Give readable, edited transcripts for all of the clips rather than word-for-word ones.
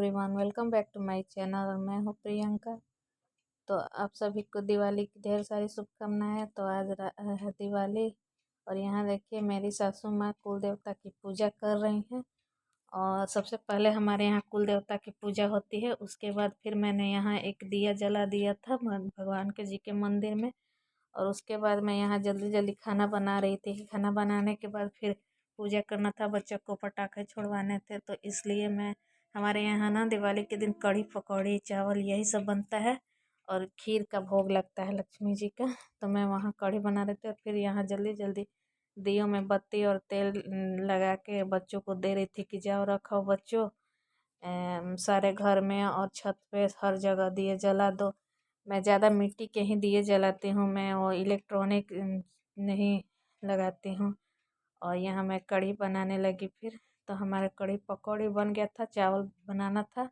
Everyone, welcome back to my channel और मैं हूं प्रियंका। तो आप सभी को दिवाली की ढेर सारी शुभकामनाएं। तो आज है दिवाली और यहाँ देखिए मेरी सासू माँ कुल देवता की पूजा कर रही हैं। और सबसे पहले हमारे यहाँ कुल देवता की पूजा होती है, उसके बाद फिर मैंने यहाँ एक दिया जला दिया था भगवान के जी के मंदिर में। और उसके बाद मैं यहाँ जल्दी जल्दी खाना बना रही थी। खाना बनाने के बाद फिर पूजा करना था, बच्चों को पटाखे छुड़वाने थे, तो इसलिए मैं हमारे यहाँ ना दिवाली के दिन कढ़ी पकौड़ी चावल यही सब बनता है और खीर का भोग लगता है लक्ष्मी जी का। तो मैं वहाँ कढ़ी बना रही थी और फिर यहाँ जल्दी जल्दी दियों में बत्ती और तेल लगा के बच्चों को दे रही थी कि जाओ रखो बच्चों, सारे घर में और छत पे हर जगह दिए जला दो। मैं ज़्यादा मिट्टी के ही दिए जलाती हूँ, मैं वो इलेक्ट्रॉनिक नहीं लगाती हूँ। और यहाँ मैं कढ़ी बनाने लगी फिर। तो हमारा कढ़ी पकौड़ी बन गया था, चावल बनाना था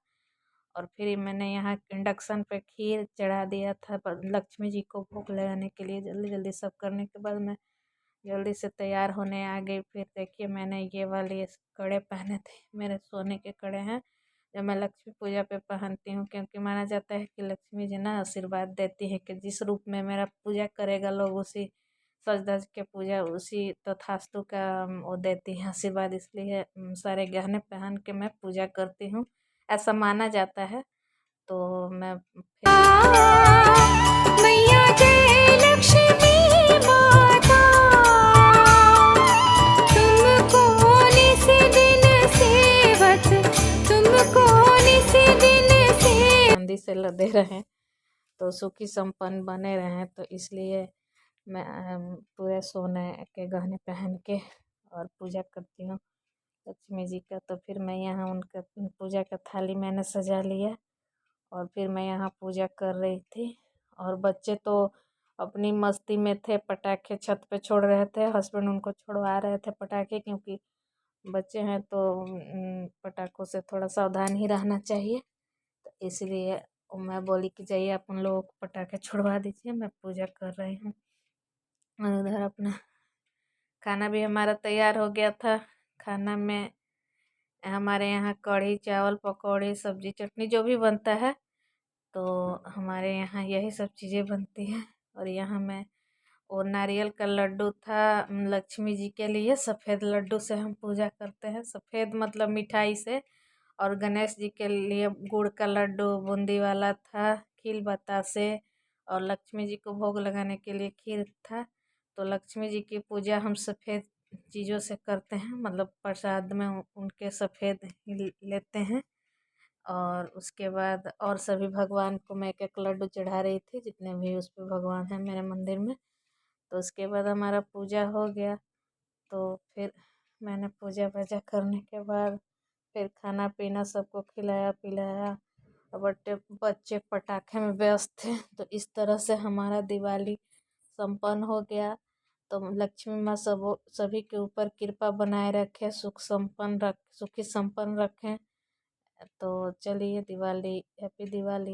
और फिर मैंने यहाँ इंडक्शन पे खीर चढ़ा दिया था लक्ष्मी जी को भोग लगाने के लिए। जल्दी जल्दी सब करने के बाद मैं जल्दी से तैयार होने आ गई। फिर देखिए मैंने ये वाले कड़े पहने थे, मेरे सोने के कड़े हैं जो मैं लक्ष्मी पूजा पे पहनती हूँ, क्योंकि माना जाता है कि लक्ष्मी जी ना आशीर्वाद देती है कि जिस रूप में मेरा पूजा करेगा लोग उसी सज धज के पूजा उसी तथास्तु का वो देती है आशीर्वाद। इसलिए सारे गहने पहन के मैं पूजा करती हूँ, ऐसा माना जाता है। तो मैं मैया जय लक्ष्मी माता, तुमको निस दिन सेवत, तुमको निस दिन से चांदी से लदे रहें तो सुखी संपन्न बने रहें, तो इसलिए मैं पूरे सोने के गहने पहन के और पूजा करती हूँ लक्ष्मी जी का। तो फिर मैं यहाँ उनका पूजा का थाली मैंने सजा लिया और फिर मैं यहाँ पूजा कर रही थी। और बच्चे तो अपनी मस्ती में थे, पटाखे छत पे छोड़ रहे थे, हस्बैंड उनको छुड़वा रहे थे पटाखे, क्योंकि बच्चे हैं तो पटाखों से थोड़ा सावधान ही रहना चाहिए। तो इसलिए मैं बोली कि जाइए आप उन लोगों को पटाखे छुड़वा दीजिए, मैं पूजा कर रही हूँ। और उधर अपना खाना भी हमारा तैयार हो गया था। खाना में हमारे यहाँ कढ़ी चावल पकौड़ी सब्जी चटनी जो भी बनता है, तो हमारे यहाँ यही सब चीज़ें बनती हैं। और यहाँ मैं वो नारियल का लड्डू था लक्ष्मी जी के लिए, सफ़ेद लड्डू से हम पूजा करते हैं, सफ़ेद मतलब मिठाई से। और गणेश जी के लिए गुड़ का लड्डू बूंदी वाला था खील बतासे। और लक्ष्मी जी को भोग लगाने के लिए खीर था। तो लक्ष्मी जी की पूजा हम सफ़ेद चीज़ों से करते हैं, मतलब प्रसाद में उनके सफ़ेद ही लेते हैं। और उसके बाद और सभी भगवान को मैं एक एक लड्डू चढ़ा रही थी, जितने भी उस पे भगवान हैं मेरे मंदिर में। तो उसके बाद हमारा पूजा हो गया। तो फिर मैंने पूजा वूजा करने के बाद फिर खाना पीना सबको खिलाया पिलाया और बच्चे पटाखे में व्यस्त थे। तो इस तरह से हमारा दिवाली संपन्न हो गया। तो लक्ष्मी माँ सभी के ऊपर कृपा बनाए रखे, सुखी संपन्न रखें। तो चलिए दिवाली, हैप्पी दिवाली।